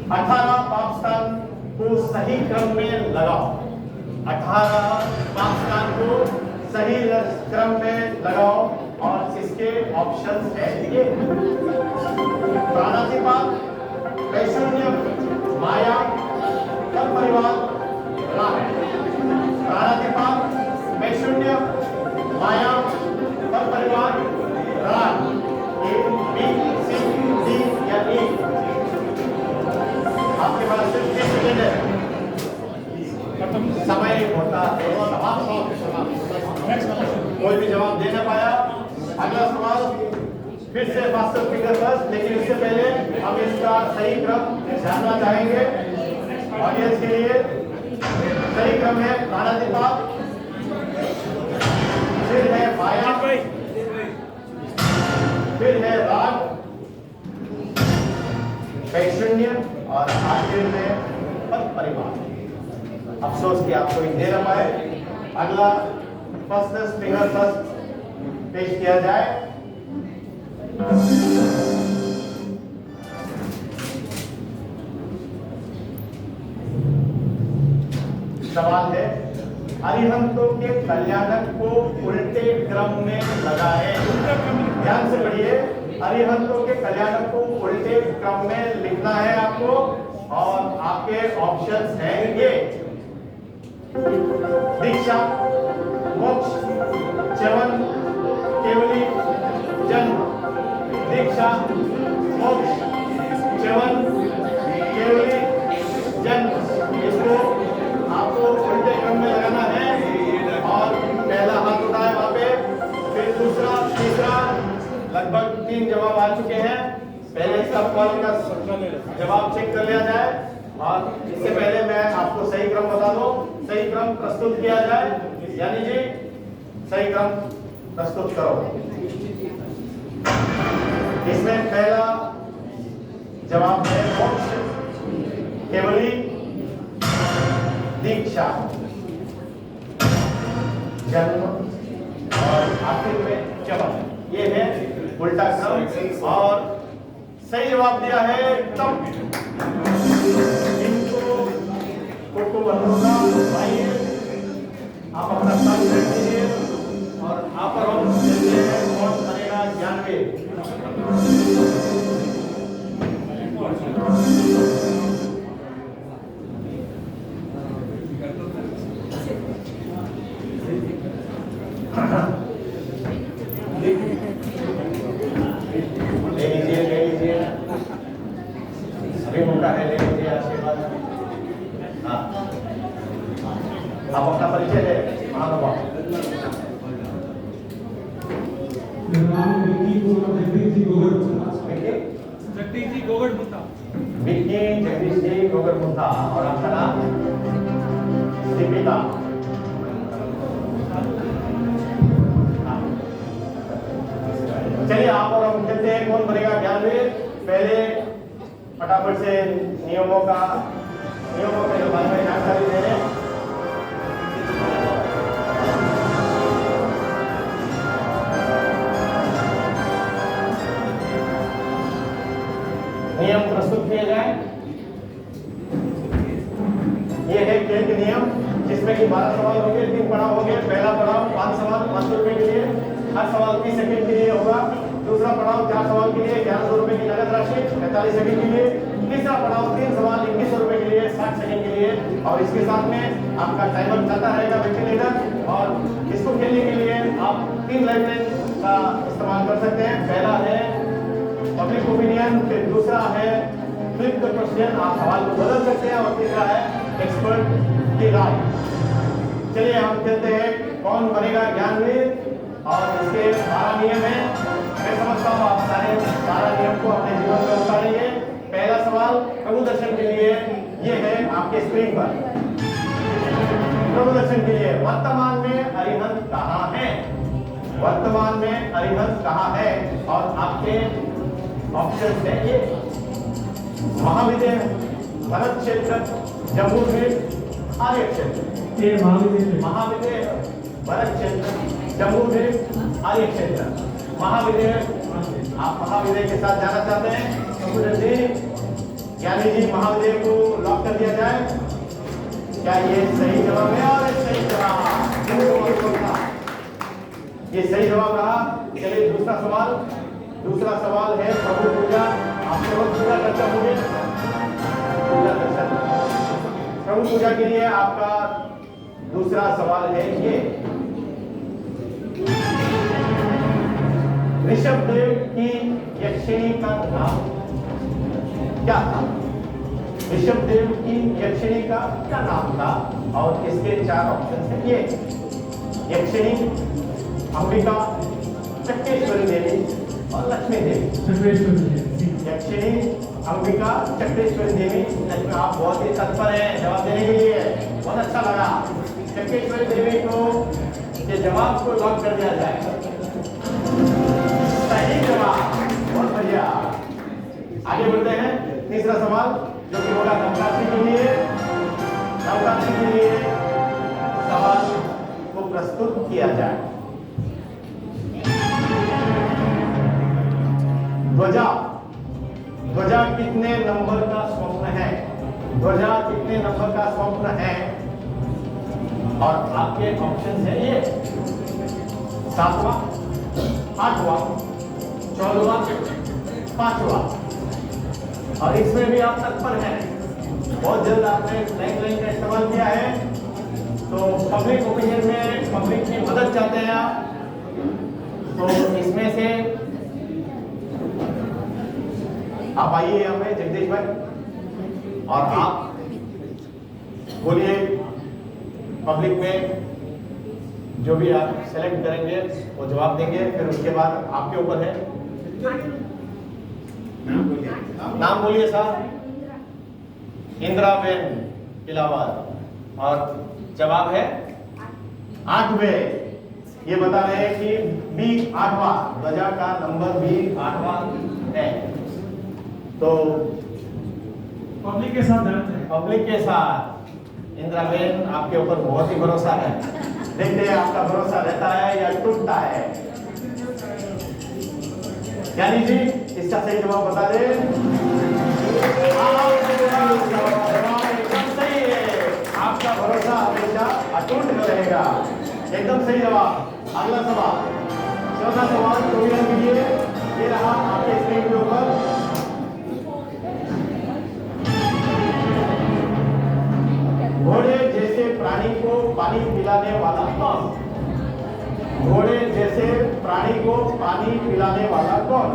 18 पाकिस्तान को सही क्रम में लगाओ। 18 पाकिस्तान को सही क्रम में लगाओ और इसके ऑप्शंस है ये। प्राणातिपात, वैशून्य, माया, पर परिवार, राम। प्राणातिपात, वैशून्य, माया, पर परिवार, राम। ए, बी, सी, डी या ई। आपके पास सिर्फ 30 सेकंड है। समय होता है। कोई भी जवाब दे ना पाया। अगला सवाल फिर से मास्टर फिंगर फर्स्ट, लेकिन इससे पहले हम इसका सही क्रम जानना चाहेंगे। ऑडियंस के लिए सही क्रम है प्राणातिपात, फिर है माया, फिर है राग, वैशून्य और आखिर में पद परिवार। अफसोस कि आपको दे ना पाए। अगला फर्स्ट फिंगर फर्स्ट पेश किया जाए। सवाल है, अरिहंतों के कल्याणक को उल्टे क्रम में लगाएं। ध्यान से पढ़िए। अरिहंतों के कल्याणक को उल्टे क्रम में लिखना है आपको और आपके ऑप्शंस हैं ये। दीक्षा, मोक्ष, च्यवन, केवली, जन्म। दीक्षा, मोक्ष, च्यवन, केवली, जन्म। इसको आपको उल्टे क्रम में लगाना है और पहला हाथ उठाए वहां पे, फिर दूसरा, तीसरा। लगभग 3 जवाब आ चुके हैं। पहले सब कॉल का जवाब चेक कर लिया जाए और इससे पहले मैं आपको सही क्रम बता दूं। सही क्रम प्रस्तुत किया जाए। यानी जी सही क्रम प्रस्तुत करो। इसमें पहला जवाब है मोक्ष, केवली, दीक्षा, जन्म और आखिर में च्यवन। ये है उल्टा क्रम और सही जवाब दिया है एकदम। इनको को बनोगा भाई, आप अपना साथ रख दीजिए और आप पर हम चलते हैं कौन बनेगा 91। ले लीजिए अभी मौका है, ले लीजिए आशीर्वाद। हाँ, आप अपना परिचय दे महानुभाव। जगदीश जी गोगड़ मुद्दा। विक्की जगदीश जी गोगड़ मुद्दा। और आपका नाम? दीपिका। चलिए आप और हम कहते हैं कौन बनेगा 91। पहले फटाफट से नियमों के बारे में जानकारी दे रहे हैं। नियम प्रस्तुत किए जाए। ये है खेल के नियम, जिसमें कि 12 सवाल होंगे, 3 पड़ाव होंगे। पहला पड़ाव 5 सवाल 500 रुपए के लिए, हर सवाल 30 सेकंड के लिए होगा। दूसरा पड़ाव 4 सवाल के लिए 1100 रुपए की नगद राशि 45 सेकंड के लिए। तीसरा पड़ाव 3 सवाल 2100 रुपए के लिए 60 सेकंड के लिए। और इसके साथ में आपका टाइमर चलता रहेगा वेंटिलेटर। और इसको खेलने के लिए आप 3 लाइफलाइन का इस्तेमाल कर सकते हैं। पहला है पब्लिक ओपिनियन, फिर दूसरा है फ्लिप द क्वेश्चन, आप सवाल को बदल सकते हैं, और तीसरा है एक्सपर्ट की राय। चलिए हम कहते हैं कौन बनेगा ज्ञानवीर। और इसके 12 नियम है। मैं समझता हूँ आप सारा नियम को अपने जीवन में उतारेंगे। पहला सवाल प्रभु दर्शन के लिए, ये है आपके स्क्रीन पर। प्रभु दर्शन के लिए, वर्तमान में अरिहंत कहाँ है? वर्तमान में अरिहंत कहाँ है? और आपके ऑप्शन है ये महाविद्य, भरत क्षेत्र, जम्मू द्वीप, आर्य क्षेत्र। ये महाविद्य, भरत क्षेत्र, जम्मू द्वीप, आर्य क्षेत्र। महाविद्य, आप महाविद्य के साथ जाना चाहते हैं? कंप्यूटर जी यानी जी महादेव को लॉक कर दिया जाए। क्या ये सही जवाब है? और सही जवाब, ये सही जवाब रहा। चलिए दूसरा सवाल है प्रभु पूजा। आप केवल पूजा दर्शन होंगे, पूजा दर्शन। प्रभु पूजा के लिए आपका दूसरा सवाल है ये, ऋषभदेव की यक्षिणी का नाम क्या था? ऋषभदेव की यक्षिणी का क्या नाम था? और इसके 4 ऑप्शन है ये, यक्षिणी, अंबिका, चक्रेश्वरी देवी और लक्ष्मी देवी। यक्षिणी, अंबिका, चक्रेश्वरी देवी, लक्ष्मी। आप बहुत ही तत्पर हैं जवाब देने के लिए, बहुत अच्छा लगा। चक्रेश्वरी देवी को ये जवाब को लॉक कर दिया जाए। सही जवाब, बहुत बढ़िया। आगे बढ़ते हैं। तीसरा सवाल जो कि होगा नवरात्रि के लिए। नवरात्रि के लिए सवाल को प्रस्तुत किया जाए। ध्वजा कितने नंबर का स्वप्न है? ध्वजा कितने नंबर का स्वप्न है? और आपके ऑप्शन है ये, 7वां, 8वां, 14वां, 5वां। और इसमें भी आप तत्पर हैं, बहुत जल्द आपने लाइन का इस्तेमाल किया है, तो पब्लिक ओपिनियन में पब्लिक की मदद चाहते हैं आप। तो इसमें से आप आइए हमें जगदीश भाई, और आप बोलिए पब्लिक में जो भी आप सेलेक्ट करेंगे वो जवाब देंगे, फिर उसके बाद आपके ऊपर है। नाम बोलिए साहब। इंदिराबेन इलाहाबाद। और जवाब है 8वें। ये बता रहे हैं कि बी 8वां, ध्वजा का नंबर बी 8वां है। तो पब्लिक के साथ पब्लिक के साथ इंदिराबेन, आपके ऊपर बहुत ही भरोसा है। देखते हैं आपका भरोसा रहता है या टूटता है। यानी जी इसका सही जवाब बता दे। जवाब एकदम सही है। आपका भरोसा हमेशा अटूट रहेगा। एकदम सही जवाब। अगला सवाल, चौथा सवाल प्रोविजन के लिए ये रहा आपके स्क्रीन के ऊपर। घोड़े जैसे प्राणी को पानी पिलाने वाला कौन? घोड़े जैसे प्राणी को पानी पिलाने वाला कौन?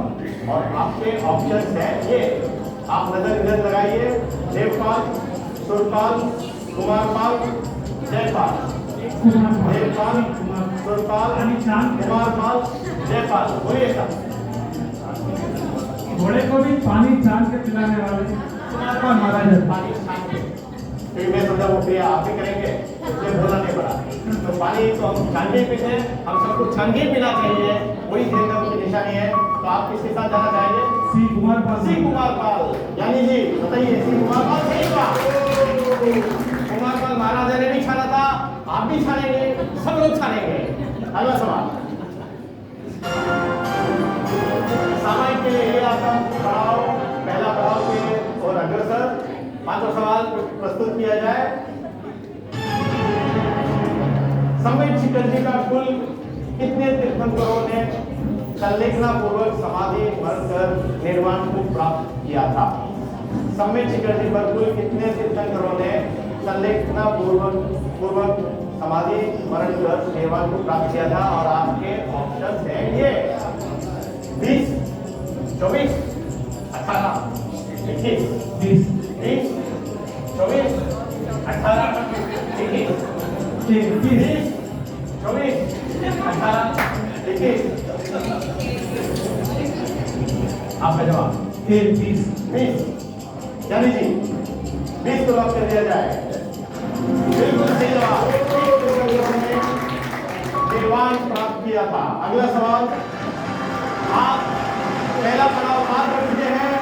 और आपके ऑप्शन है ये, आप नजर इधर लगाइए। देवपाल, सुरपाल, कुमारपाल, जयपाल। देवपाल, सुरपाल, कुमारपाल, जयपाल। बोलिए साहब। घोड़े को भी पानी छान के पिलाने वाले कुमारपाल महाराज। पानी छान के, फिर मैं समझा वो क्रिया आप ही करेंगे, इसलिए बोलना नहीं पड़ा। तो पानी तो हम छान के पीते हैं, हम सबको छान के पीना चाहिए, वही जैनब की निशानी है। तो आप किसके साथ जाना चाहेंगे? सी कुमारपाल। सी कुमारपाल। यानी जी बताइए, सी कुमारपाल सही बात। कुमारपाल महाराजा ने भी छाना था, आप भी छानेंगे, सब लोग छानेंगे। अगला सवाल सामायिक के लिए ये आपका पड़ाव, पहला पड़ाव के और अग्रसर। 5वां सवाल प्रस्तुत किया जाए। संवेद शिखर का कुल कितने तीर्थंकरों ने संलेखना पूर्वक समाधि मरण कर निर्वाण को प्राप्त किया था? संवेद शिखर पर कुल कितने तीर्थंकरों ने संलेखना पूर्वक समाधि मरण कर निर्वाण को प्राप्त किया था? और आपके ऑप्शन है ये 20, 24, 18, 21, 20, 24, 18, 21, 20, 24, 18, 21। आपका जवाब 20। यानी जी 20 को लॉक कर दिया जाए। बिल्कुल सही जवाब। निर्वाण प्राप्त किया था। अगला सवाल, आप पहला पड़ाव पार कर चुके हैं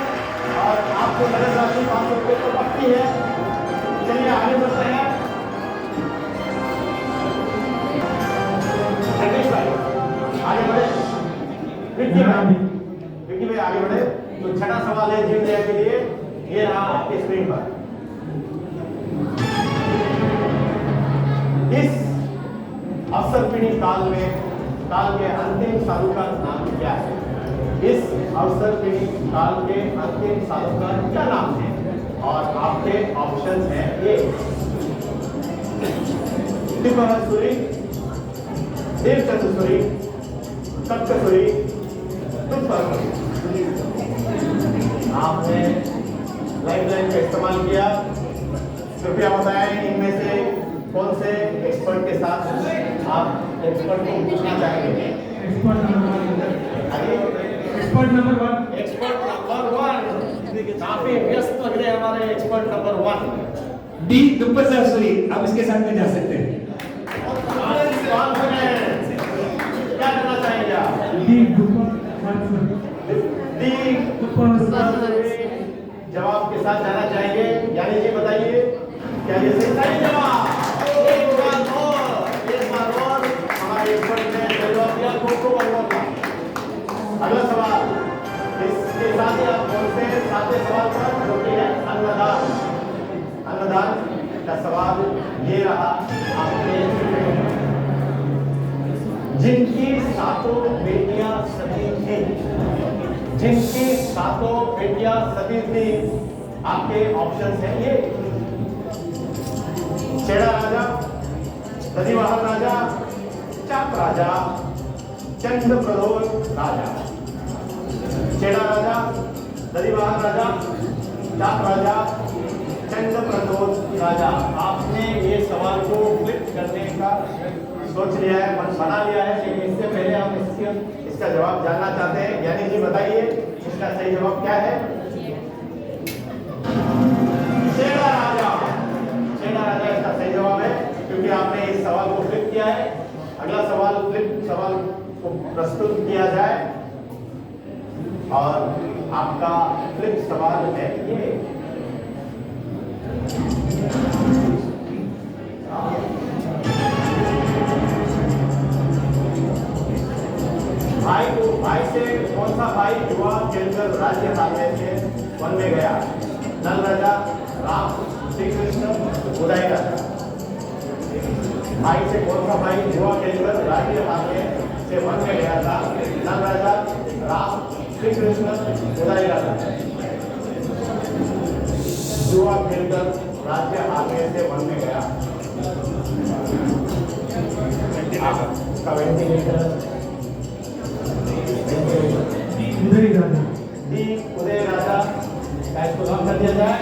और आपको नगद राशि 500 रुपये तो पक्की है। चलिए आगे बढ़ते हैं। जगदीश भाई आगे बढ़े, विक्की भाई आगे बढ़े। तो छठा सवाल है जीव दया के लिए ये रहा आपकी स्क्रीन पर। इस अवसर पीढ़ी काल के अंतिम सालों का नाम क्या है? इस अवसर पीढ़ी काल के अंतिम सालों का क्या नाम है? और आपके ऑप्शन हैं ये त्रिपुरासुरी, देवचंद्रसुरी, सप्तसुरी, तुषारसुरी। आपने लाइफलाइन का इस्तेमाल किया। कृपया बताएं इनमें से कौन से एक्सपर्ट के साथ आप एक्सपर्ट को पूछना चाहेंगे? Expert number 1। एक्सपर्ट नंबर 1 काफी व्यस्त लग रहे हैं हमारे एक्सपर्ट नंबर 1। डी दुप्पचासुरी, आप इसके साथ में जा सकते हैं। क्या करना चाहेंगे आप? डी दुप्पचासुरी। डी दुप्पचासुरी जवाब के साथ जाना चाहेंगे? यानी जी बताइए क्या ये सही जवाब? एक बार और हमारे एक्सपर्ट ने जवाब दिया। खूब अगला सवाल इसके साथ ही आप बोलते हैं सातवें सवाल पर, जो कि है अन्नदान। अन्नदान का सवाल ये रहा आपके। जिनकी 7 बेटियां सती थी, जिनकी 7 बेटियां सती थी, आपके ऑप्शन है ये चेड़ा राजा, दधिवाहन राजा, चाप राजा, चंद्रप्रदोष राजा। चेड़ा राजा, दधिवाहन राजा, चाप राजा, चंद्रप्रदोष राजा। आपने ये सवाल को फ्लिप करने का सोच लिया है, मन बना लिया है, लेकिन इससे पहले हम इसका जवाब जानना चाहते हैं। यानी जी बताइए इसका सही जवाब क्या है? चेड़ा राजा। चेड़ा राजा इसका सही जवाब है, क्योंकि आपने इस सवाल को फ्लिप किया है। अगला सवाल फ्लिप सवाल को प्रस्तुत किया जाए और आपका फ्लिप सवाल है ये। भाई से कौन सा भाई युवा खेलकर राज्य हारने से वन में गया? नल राजा, राम, श्री कृष्ण, उदय राजा। भाई से कौन सा भाई युवा खेलकर राज्य हारने से वन में गया था? नल राजा, राम, श्री कृष्ण, उदय राजा। युवा खेलकर राज्य हारने से वन में गया। उदय राजा। डी उदय राजा का इसको लॉक कर दिया जाए।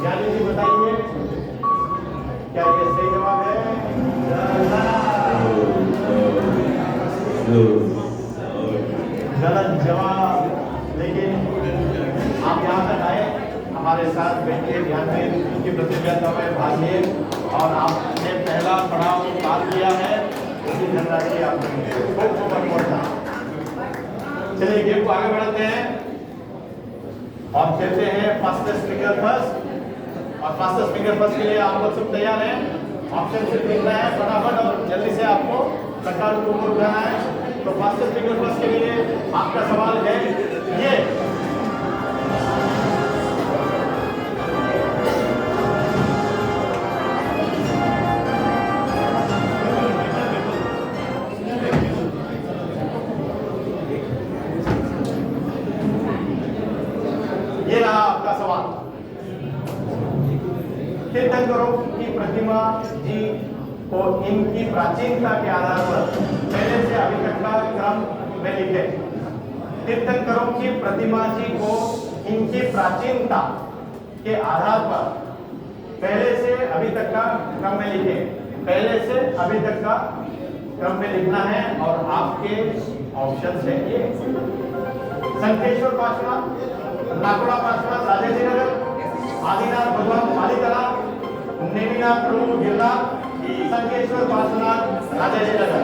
ज्ञानी जी बताइए क्या ये सही जवाब है? गलत जवाब। लेकिन आप यहाँ तक आए, हमारे साथ बैठिए, ध्यान में उनकी प्रतियोगिता में भाग लिए और आपने पहला पड़ाव पार किया है। उसी धनराशि आपने खूब पड़ता। चलिए गेम को आगे बढ़ाते हैं और खेलते हैं फास्टेस्ट फिंगर फर्स्ट। और फास्टेस्ट फिंगर फर्स्ट के लिए आप लोग सब तैयार हैं? ऑप्शन से लिखना है फटाफट और जल्दी से आपको कटार को उठाना है। तो फास्टेस्ट फिंगर फर्स्ट के लिए आपका सवाल है ये। ये रहा आपका सवाल। तीर्थंकरों की प्रतिमा जी को इनकी प्राचीनता के आधार पर पहले से अभी तक का क्रम में लिखे। तीर्थंकरों की प्रतिमा जी को इनकी प्राचीनता के आधार पर पहले से अभी तक का क्रम में लिखे। पहले से अभी तक का क्रम में लिखना है और आपके ऑप्शन है ये। संकेश्वर पार्श्वनाथ, नाकोड़ा पार्श्वनाथ राजाजी नगर, आदिनाथ भगवान पालीतला, नेमिनाथ प्रभु गिरनार, संकेश्वर पार्श्वनाथ राजाजी नगर।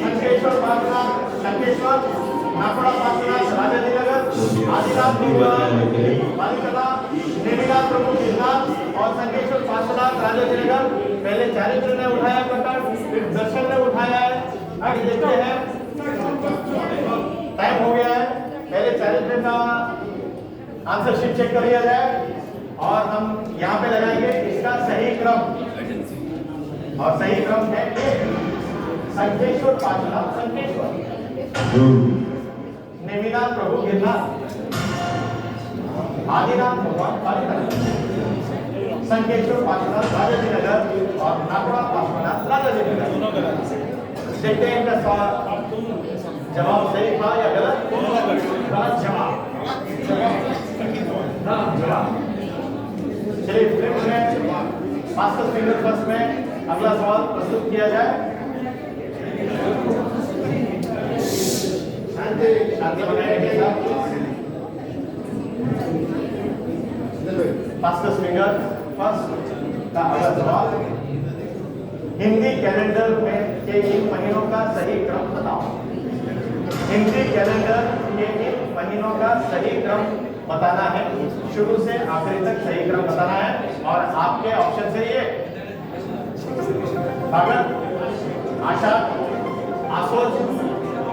संकेश्वर पार्श्वनाथ संकेश्वर, नाकोड़ा पार्श्वनाथ राजाजी नगर, आदिनाथ भगवान पालीतला, नेमिनाथ प्रभु गिरनार और संकेश्वर पार्श्वनाथ राजाजी नगर। पहले चारित्र ने उठाया कटक, फिर दर्शन ने उठाया है। आगे देखते हैं, टाइम हो गया है। पहले चारित्र का आंसर शीट चेक कर लिया जाए और हम यहाँ पे लगाएंगे इसका सही क्रम। और सही क्रम है ये संकेश्वर पांचनाथ संकेश्वर, नेमिनाथ प्रभु गिरनाथ, आदिनाथ भगवान पालीनाथ, संकेश्वर पांचनाथ राजाजी नगर और नागवा पार्श्वनाथ राजाजी नगर। देखते हैं इनका सवाल जवाब सही था या गलत? गलत जवाब। चलिए फिल्म में मास्टर फिंगर फर्स्ट में अगला सवाल प्रस्तुत किया जाए। शांति बनाए रखिए साहब। मास्टर फिंगर फर्स्ट का अगला सवाल, हिंदी कैलेंडर में के इन महीनों का सही क्रम बताओ। हिंदी कैलेंडर के इन महीनों का सही क्रम बताना है, शुरू से आखिरी तक सही क्रम बताना है। और आपके ऑप्शन से ये फागुन, आषाढ़, आश्विन,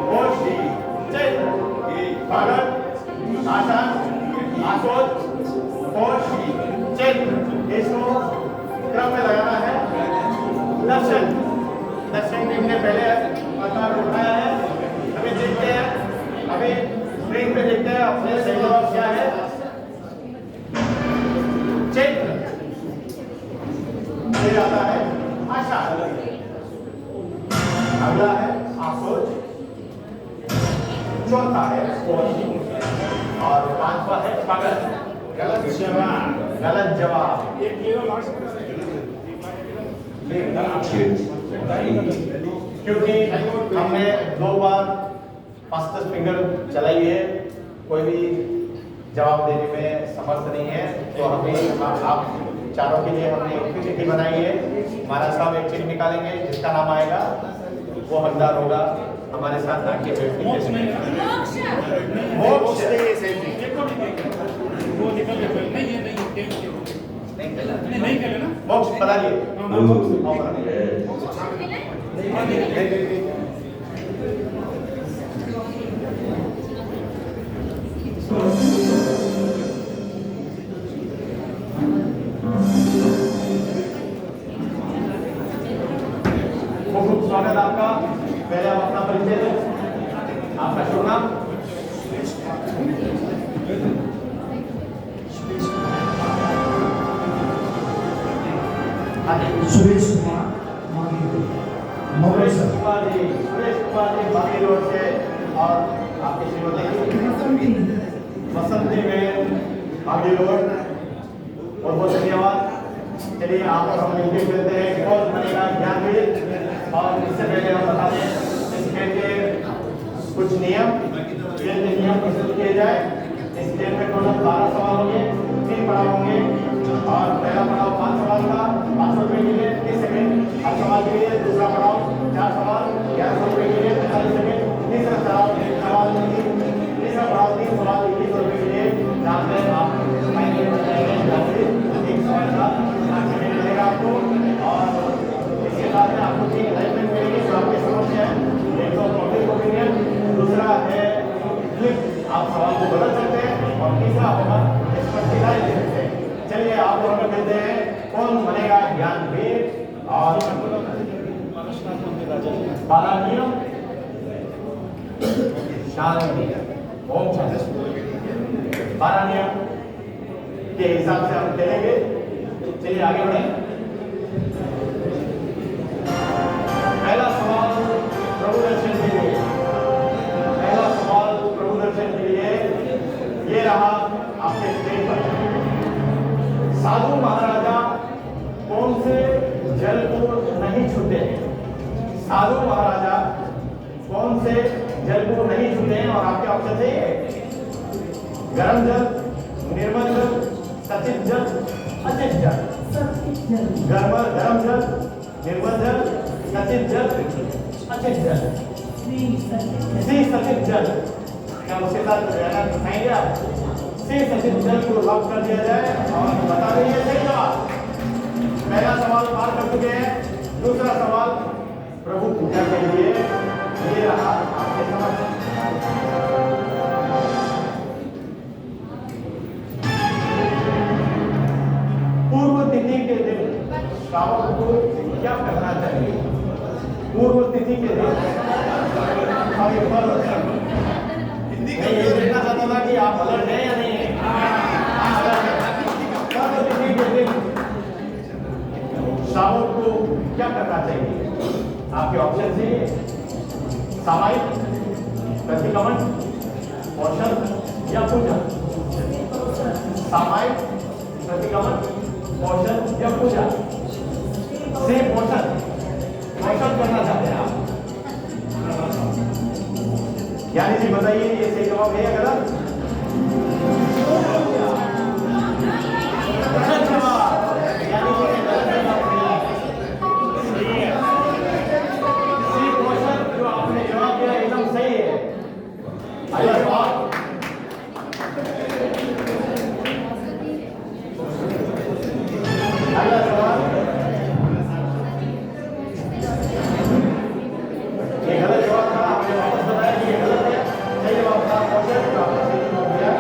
पौष, चैत्र। फागुन, आषाढ़, आश्विन, पौष, चैत्र, इसको क्रम में लगाना है। दर्शन टीम ने पहले पता उठाया है, अभी देखते हैं, अभी स्क्रीन पे देखते हैं अपने सही जवाब क्या है। चैत्र, ये आता है आषाढ़, अगला है आश्विन, चौथा है पौष और पांचवा है फागुन। गलत जवाब, गलत जवाब। क्योंकि हमने 2 बार फास्टेस्ट फिंगर चलाई है, कोई भी जवाब देने में समर्थ नहीं है, तो हमें आप चारों के लिए हमने एक चिट्ठी बनाई है। महाराज साहब एक चिट्ठी निकालेंगे, जिसका नाम आएगा वो हकदार होगा हमारे साथ आके बैठने के। मोक्ष बता दिए। बहुत स्वागत आपका। पहले आप अपना परिचय दें, आपका शुभ नाम। सुरेश कुमार सुरेश कुमार जी बागी रोड से। और आपकी श्रीमती बसंती में बागी रोड। बहुत बहुत धन्यवाद। चलिए आप और हम मिलकर खेलते हैं कौन बनेगा ज्ञानवीर। और इससे पहले हम बता दें इस खेल के कुछ नियम, खेल के नियम प्रस्तुत किए जाए। इस खेल में टोटल 12 सवाल होंगे, 3 पड़ाव होंगे। और पहला पड़ाव 5 सवाल का 500 रुपए के लिए 30 सेकंड, हर सवाल के लिए। दूसरा पड़ाव 4 सवाल 1100 रुपए के लिए 45 सेकंड। तीसरा पड़ाव 3 सवाल 21 रुपए के लिए, जहाँ पे आप एक सवाल का 5 सेकंड मिलेगा आपको। और इसके बाद में आपको 3 अलाइनमेंट मिलेंगे जो आपके समक्ष है। एक तो पब्लिक ओपिनियन, दूसरा है क्लिप, आप सवाल को बदल सकते हैं। और तीसरा होगा एक्सपर्ट की राय ले सकते हैं। चलिए आप लोगों को मिलते हैं कौन बनेगा ज्ञानवीर। और 12 नियम शांति ओम शांति। 12 नियम के हिसाब से हम खेलेंगे। चलिए आगे बढ़े। पहला सवाल प्रभु दर्शन के लिए। पहला सवाल प्रभु दर्शन के लिए ये रहा आपके स्क्रीन पर। साधु महाराजा कौन से जल को नहीं छूते? साधु महाराजा कौन से जल को नहीं छूते हैं? और आपके ऑप्शन है गर्म जल, निर्मल जल, सचित जल, अचित जल। गर्म जल, निर्मल जल, सचित जल, अचित जल। सचित जल क्या उसके साथ बताएंगे आप? सचित जल को लॉक कर दिया जाए और बता दीजिए सही जवाब। पहला सवाल पार कर चुके हैं। दूसरा सवाल प्रभु पूजा के लिए ये रहा आपके समक्ष। श्रावक को क्या करना चाहिए? पूर्व तिथि के दिन मैं ये देखना चाहता था कि आप अलर्ट हैं या नहीं है। पूर्व तिथि के दिन श्रावक को क्या करना चाहिए? आपके ऑप्शन है सामायिक, प्रतिक्रमण, पोषण या पूजा। सामायिक, प्रतिक्रमण, पोषण या पूजा। से पोषण करना चाहते हैं आप? यानी जी बताइए ये सही जवाब है या गलत? गलत जवाब। यानी कि गलत जवाब सी पोषण जो आपने जवाब दिया एकदम सही है। अगला सवाल ये गलत जवाब था। आपने वापस बताया कि ये गलत है। सही जवाब था पोषण जो आपने सही जवाब दिया।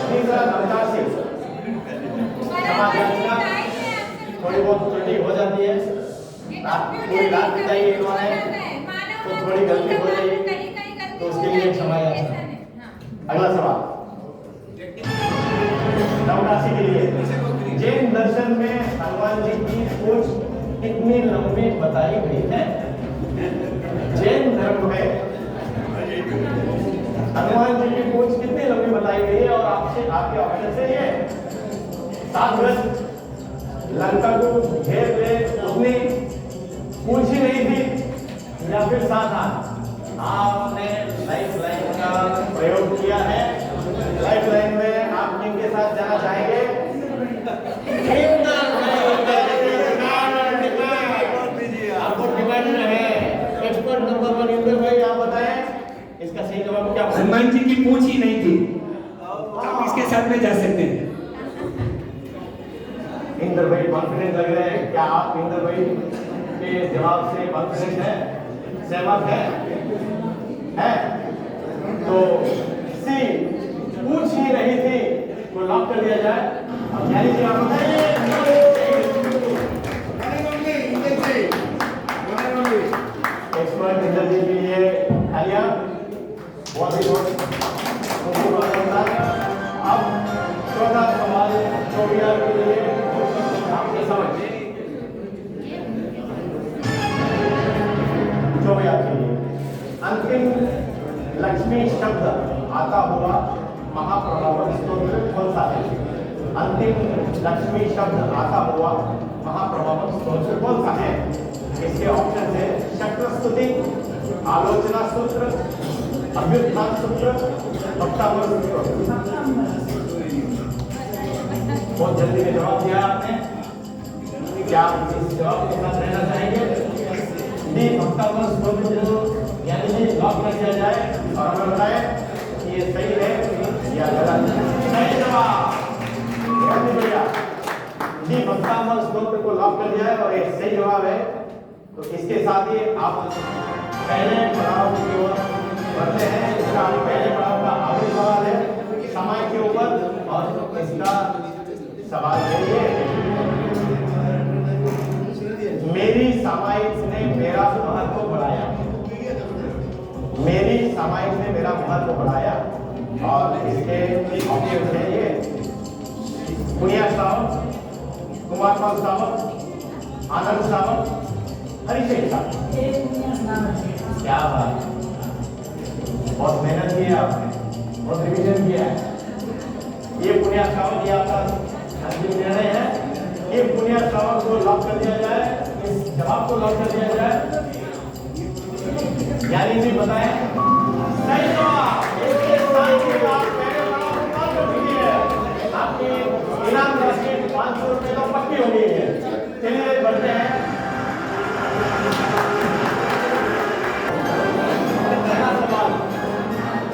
तीसरा नमकार से थोड़ी बहुत त्रुटि हो जाती है। पूरी रात बिताई इन्होंने तो थोड़ी गलती हो जाएगी तो उसके लिए क्षमा याचना। अगला सवाल नवराशि के लिए। जैन दर्शन में हनुमान जी की पूंछ कितनी लंबी बताई गई है? जैन धर्म में हनुमान जी की पूंछ कितनी लंबी बताई गई है? और आपसे आपके ऑप्शन से ये 7 गज, लंका को घेर ले उतनी पूंछ ही नहीं थी, या फिर 7 हाथ? आपने लाइफ लाइन का प्रयोग किया है। लाइफ लाइन में आप किनके साथ जाना चाहेंगे? आपको डिमांड है। एक्सपर्ट नंबर 1 इंद्र भाई आप बताएं इसका सही जवाब क्या? हनुमान जी की पूंछ ही नहीं थी, आप इसके साथ में जा सकते हैं। इंद्र भाई कॉन्फिडेंट लग रहे हैं। क्या आप इंद्र भाई के जवाब से कॉन्फिडेंट है, सहमत है? तो सी पूछ ही नहीं थी तो लॉक कर दिया जाए। अब यानी कि आप बताइए एक्सपर्ट इंद्र जी के लिए तालियां। बहुत ही बहुत अब चौथा सवाल चौबिया के लिए आपके समझ चौबिया के लिए अंतिम लक्ष्मी शब्द आता हुआ महाप्रभावन स्तोत्र कौन सा है? अंतिम लक्ष्मी शब्द आता हुआ महाप्रभावन स्तोत्र कौन सा है? इसके ऑप्शन है शक्रस्तुति, आलोचना सूत्र, अभ्युत्थान सूत्र, भक्तामृत सूत्र। बहुत जल्दी में जवाब दिया आपने। क्या आप इस जवाब के साथ रहना चाहेंगे? डी भक्तामृत सूत्र यानी कि लॉक कर दिया जाए और हमें बताएं कि ये सही है या गलत? सही जवाब। बहुत ही बढ़िया। डी भक्तामृत स्तोत्र को लॉक कर दिया है और ये सही जवाब है। तो इसके साथ ही आप पहले पड़ाव की ओर बढ़ते हैं। इसका पहले पड़ाव का आखिरी सवाल है समय के ऊपर और इसका सवाल है ये मेरी सामायिक ने मेरा महत्व बढ़ाया। मेरी सामायिक ने मेरा महत्व बढ़ाया और इसके ऑप्शन है ये पुनिया सावंत, कुमारपाल सावंत, आनंद सावंत, हरिशेख सावंत। क्या बात, बहुत मेहनत की है आपने, बहुत रिवीजन किया है। ये पुनिया सावंत ये आपका अंतिम निर्णय है। ये पुनिया सावंत को लॉक कर दिया जाए, इस जवाब को लॉक कर दिया जाए। यानी जी बताएं सही जवाब। इसके साथ ही आप पहले पड़ाव में पास हो चुकी है। आपकी इनाम राशि 500 रुपये तो पक्की हो गई है। चलिए बढ़ते हैं।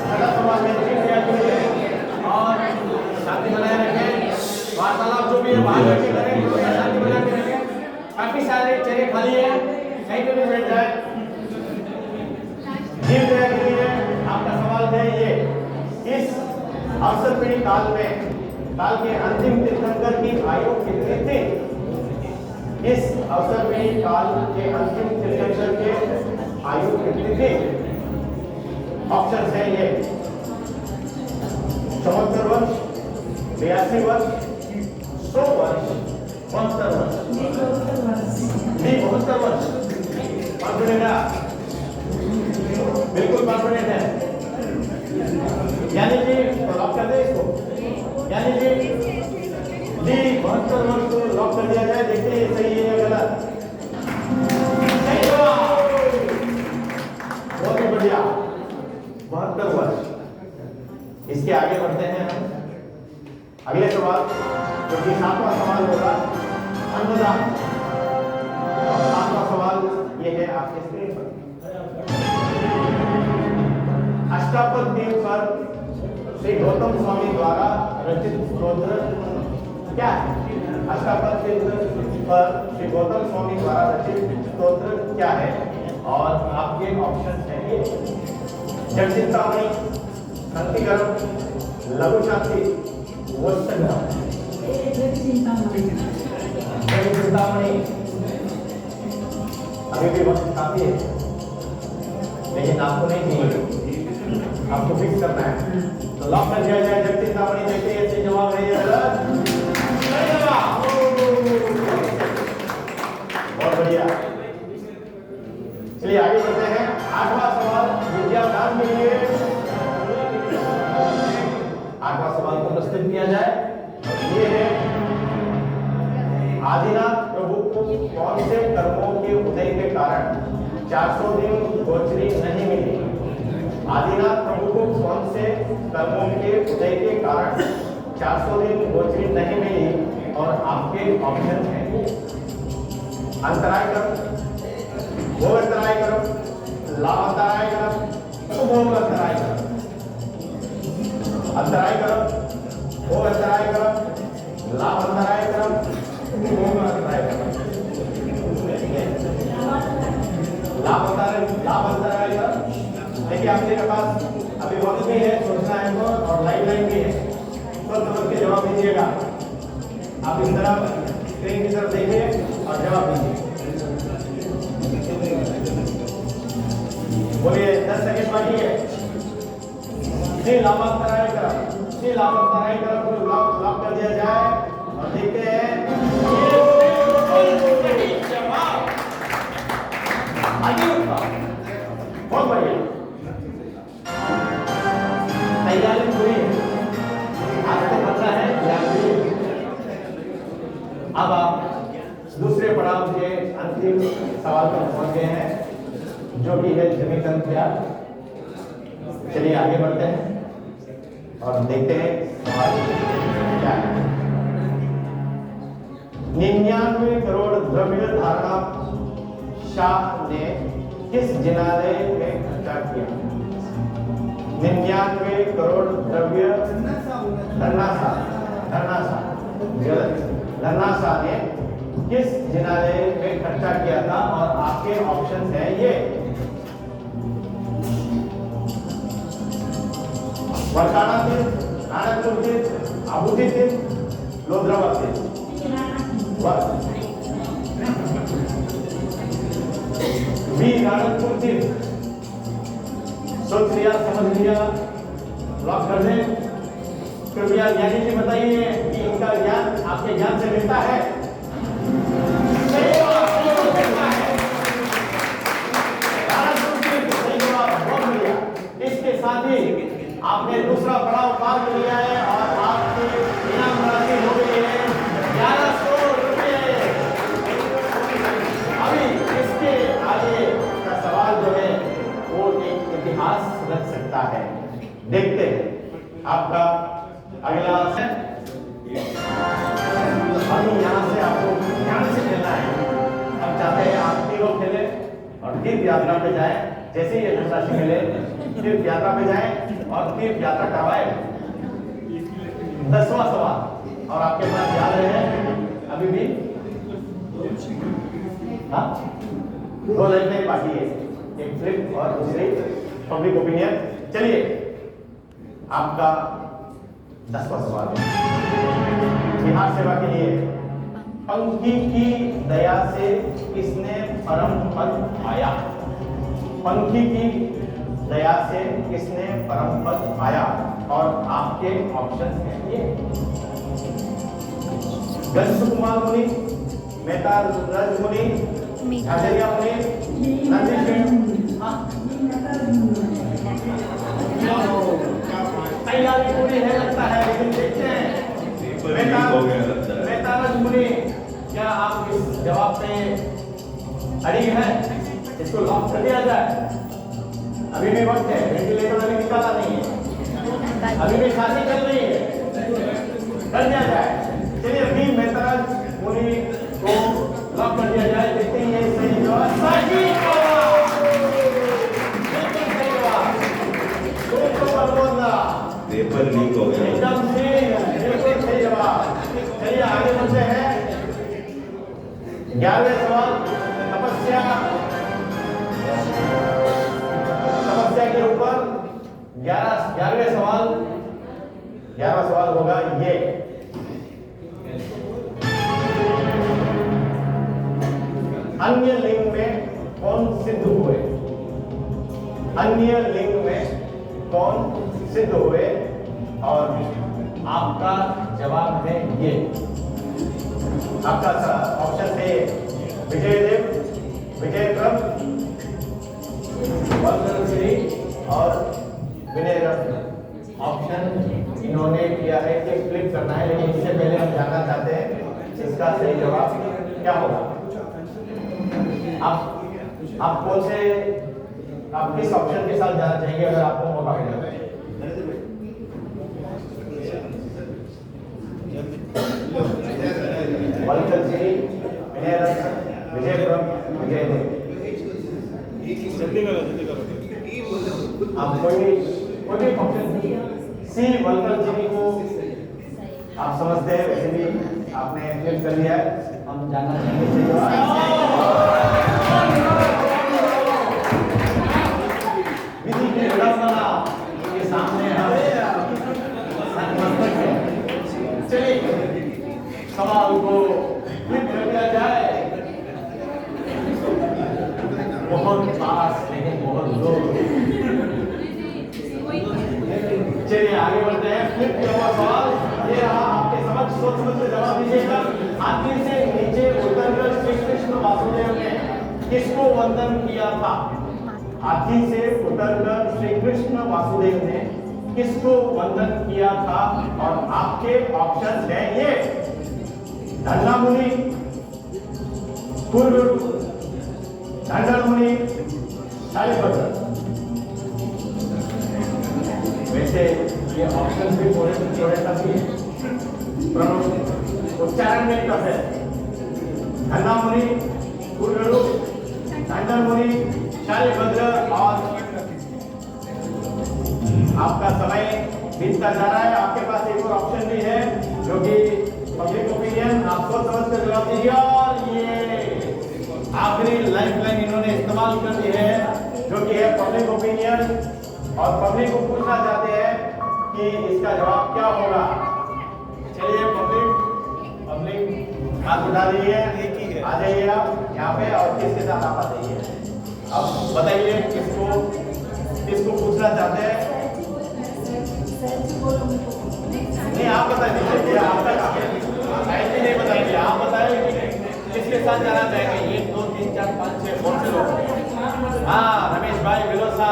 अगला सवाल में और शांति बनाए रखें। वार्तालाप जो भी है बाहर बैठे करें, शांति बना के रखें। काफी सारे चेहरे खाली है, कहीं पे भी बैठ जाए। जीत गए के लिए आपका सवाल है ये इस अवसर पीढ़ी काल में काल के अंतिम तीर्थंकर की आयु कितनी थी? इस अवसर में काल के अंतिम तीर्थंकर के आयु कितनी थी? ऑप्शन है ये 74 वर्ष, 82 वर्ष, 100 वर्ष, 72 वर्ष। नहीं, 72 वर्ष। कॉन्फिडेंट है? बिल्कुल कॉन्फिडेंट है। यानी कि लॉक कर दे इसको। यानी कि 72 वर्ष को लॉक कर दिया जाए। देखते हैं सही है या गलत। सही जवाब। बहुत ही बढ़िया। 72 वर्ष। इसके आगे बढ़ते हैं हम। अगले सवाल जो कि 7वां सवाल होगा अन्नदान। 7वां सवाल ये है आपके स्क्रीन पर। अष्टापद पर श्री गौतम स्वामी द्वारा रचित स्तोत्र क्या है? अष्टापद पर श्री गौतम स्वामी द्वारा रचित स्तोत्र क्या है? और आपके ऑप्शन है ये जगचिंतामणि, शांतिकरम, लघु शांति, वत्संगम। जगचिंतामणि। अभी भी वक्त काफी है, लेकिन आपको नहीं चाहिए, आपको फिक्स करना है। तो लॉक कर दिया जाए जगचिंतामणि। देखते हैं सही जवाब है या गलत। सही जवाब। बहुत बढ़िया। चलिए आगे बढ़ते हैं। 8वां सवाल विद्यादान के लिए। 8वां सवाल को प्रस्तुत किया जाए। ये है आदिनाथ प्रभु को कौन से कर्मों के उदय के कारण 400 दिन गोचरी नहीं मिली? आदिनाथ प्रभु को कौन से कर्मों के उदय के कारण 400 दिन गोचरी नहीं मिली? और आपके ऑप्शन है अंतराय कर्म, भोग अंतराय कर्म, लाभ अंतराय कर्म, उपभोग अंतराय कर्म। अंतराय कर्म, भोग अंतराय कर्म, लाभ अंतराय कर्म, उपभोग अंतराय कर्म। लाभ अंतराय कर्म। देखिए आपके पास अभी वक्त भी है, सोचना है तो, और लाइफ भी है, तो समझ के जवाब दीजिएगा। आप इस तरफ स्क्रीन की तरफ देखिए और जवाब दीजिए। बोलिए 10 सेकंड बाकी है। जी लाभांतराय कर्म, जी लाभांतराय कर्म को लॉक कर दिया जाए और देखते हैं बहुत बढ़िया। तैयारी पूरी है, आज तो पता है। अब आप दूसरे पड़ाव के अंतिम सवाल पर पहुंच गए हैं, जो कि है समीकरण क्या। चलिए आगे बढ़ते हैं और देखते हैं सवाल क्या है। 99 करोड़ द्रव्य धारणा शाह ने किस जिनालय में खर्चा किया? 99 करोड़ द्रव्य धर्नाशा ने किस जिनालय में खर्चा किया था? और आपके ऑप्शन है ये बरकाना तीर्थ, नानकपुर तीर्थ, आबूदी तीर्थ, लोधरावा तीर्थ। बी नानकपुर तीर्थ। सोच लिया, समझ लिया, लॉक कर दें। कृपया ज्ञानी जी बताइए कि इनका ज्ञान आपके ज्ञान से मिलता है? सही जवाब, बहुत बढ़िया। इसके साथ ही आपने दूसरा पड़ाव पार कर लिया है और आपकी इनाम राशि हो गई है 1100 रुपये। अभी इसके आगे का सवाल जो है वो एक इतिहास रख सकता है। देखते हैं आपका अगला है। अभी यहाँ से आपको ध्यान से खेलना है। हम चाहते हैं आप तीनों खेले और तीर्थ यात्रा पे जाए। जैसे ही धनराशि मिले तीर्थ यात्रा पे जाए और तीर्थ यात्रा करवाए। 10वां सवाल और आपके पास याद रहे अभी भी हाँ 2 लाइन बाकी है, एक फ्लिप और दूसरी पब्लिक ओपिनियन। चलिए आपका 10वां सवाल बिहार सेवा के लिए पंखी की दया से किसने परम पद पाया? पंखी की दया से किसने परम पद पाया? और आपके ऑप्शन हैं ये: गंश कुमार मुनि, मेहता रज मुनि, झाझरिया मुनि, नंदी सिंह। तैयारी पूरी है लगता है, लेकिन देखते हैं मेहता रज मुनि, क्या आप इस जवाब पे अड़ी है? इसको लॉक कर दिया जाए? अभी भी वक्त है, वेंटिलेटर अभी निकाला नहीं है, अभी भी शादी चल रही है, कर दिया जाए। चलिए अभी मेहताज मुनि को लॉक कर दिया जाए। देखते हैं ये सही जवाब। सही जवाब, बिल्कुल सही जवाब। पेपर लीक हो गया। एकदम से बिल्कुल सही जवाब। चलिए आगे बढ़ते हैं। 11वें सवाल, तपस्या के ऊपर 11वें सवाल। 11वां सवाल होगा ये: अन्य लिंग में कौन सिद्ध हुए? अन्य लिंग में कौन सिद्ध हुए? और आपका जवाब है ये। आपका ऑप्शन है विजयदेव, विजयक्रम, वल्लभगिरी और विनय रत्न। ऑप्शन इन्होंने किया है कि क्लिक करना है, लेकिन इससे पहले हम जानना चाहते हैं इसका सही जवाब क्या होगा। आप कौन से, आप किस ऑप्शन के साथ जाना चाहेंगे अगर आपको मौका मिले? वल्लभगिरी, विनय रत्न, विजयक्रम, विजयदेव। जल्दी करो। आप कोई भी ऑप्शन सी वल्लभगिरी को आप समझते हैं, वैसे भी आपने क्लिक कर लिया है। हम जानना चाहेंगे विधि के विडंबना के सामने हम नतमस्तक हैं। चलिए सवाल को क्लिक कर दिया जाए। बहुत पास लेकिन बहुत दूर। चलिए आगे बढ़ते हैं। फ्लिप किया हुआ सवाल ये रहा आपके समक्ष, सोच समझ कर जवाब दीजिएगा। हाथी से नीचे उतरकर श्री कृष्ण वासुदेव ने किसको वंदन किया था? हाथी से उतरकर श्री कृष्ण वासुदेव ने किसको वंदन किया था? और आपके ऑप्शन हैं ये: धन्ना मुनि, कुरु, धंडर मुनि, शालिभद्र। वैसे ये ऑप्शन भी थोड़े काफी उच्चारण में टफ है। धन्ना मुनि, कुरु, धंडर मुनि, शालिभद्र। और आपका समय बीतता जा रहा है। आपके पास एक और ऑप्शन भी है जो कि पब्लिक ओपिनियन। आप सोच समझ कर जवाब दीजिए। और ये आखिरी लाइफलाइन इन्होंने इस्तेमाल कर दी है जो कि है पब्लिक ओपिनियन। और पब्लिक को पूछना चाहते हैं कि इसका जवाब क्या होगा। चलिए पब्लिक हाथ उठा लीजिए, आ जाइए आप यहाँ पे और किसके साथ आप आ जाइए। अब बताइए किसको पूछना चाहते हैं। नहीं आप बता दीजिए, आप तक ऐसे नहीं बताइए, आप बताइए किसके साथ जाना चाहेंगे। 1 2 3 4 5 6 कौन से लोग? हाँ रमेश भाई बिलोसा,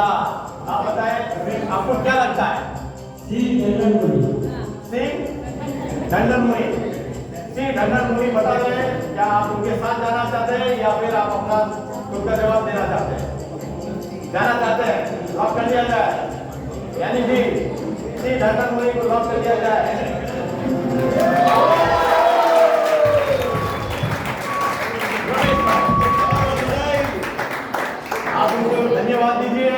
आप बताएं आपको क्या लगता है? सी धंडर मुनि बता रहे हैं। क्या आप उनके साथ जाना चाहते हैं या फिर आप अपना खुद का जवाब देना चाहते हैं? जाना चाहते हैं, लॉक कर दिया जाए। यानी जी सी धंडर मुनि को लॉक कर दिया जाए। आप उनको धन्यवाद दीजिए।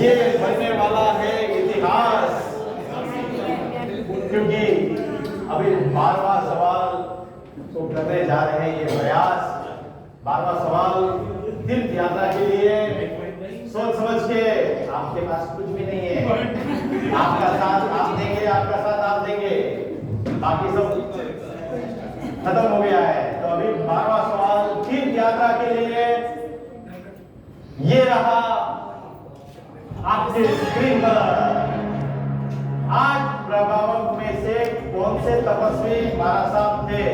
ये बनने वाला है इतिहास, क्योंकि अभी 12वां सवाल तो करने जा रहे हैं ये प्रयास। 12वां सवाल, तीर्थ यात्रा के लिए सोच समझ के, आपके पास कुछ भी नहीं है, आपका साथ आप देंगे, आपका साथ आप देंगे, बाकी सब खत्म हो गया है। तो अभी 12वां सवाल तीर्थ यात्रा के लिए ये रहा आपके स्क्रीन पर। आज प्रभावक में से कौन से तपस्वी महाराज साहब थे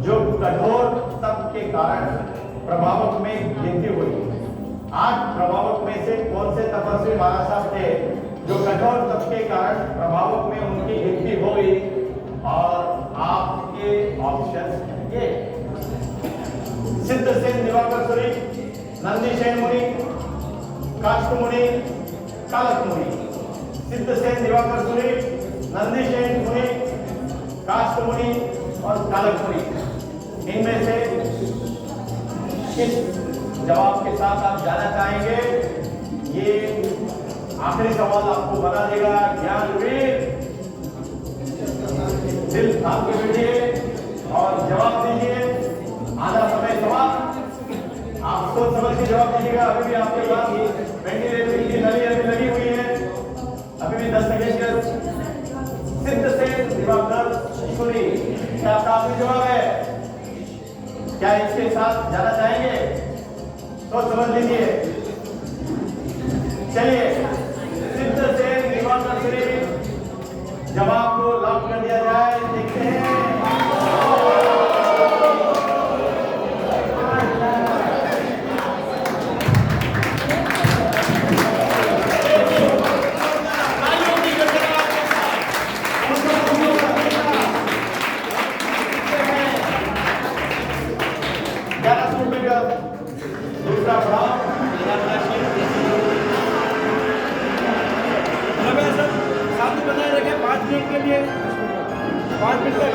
जो कठोर तप के कारण प्रभावक में गिनती हुई? आज प्रभावक में से कौन से तपस्वी महाराज साहब थे जो कठोर तप के कारण प्रभावक में उनकी गिनती हुई? और आपके ऑप्शन ये सिद्धसेन दिवाकर सूरी, नंदीसेन मुनि, काष्ट मुनि, कालक मुनि। सिद्धसेन दिवाकर सूरी, नंदीसेन मुनि, काष्ट मुनि और कालक मुनि। इनमें से किस जवाब के साथ आप जाना चाहेंगे? ये आखिरी सवाल आपको बना देगा ज्ञानवीर। दिल थाम के बैठिए और जवाब दीजिए। आधा समय समाप्त। आप सोच समझ के जवाब दीजिएगा। अभी भी आपके पास वेंटिलेटर की नली अभी लगी हुई है, अभी भी 10 सेकेंड के। सिद्धसेन दिवाकर सूरी, क्या आपका आखिरी जवाब है? क्या इसके साथ जाना चाहेंगे? सोच समझ लीजिए। चलिए, सिद्धसेन दिवाकर सूरी जवाब को लॉक कर दिया जाए। देखते हैं दूसरा पड़ाव शांति बनाए रखें 5 मिनट के लिए, 5 मिनट तक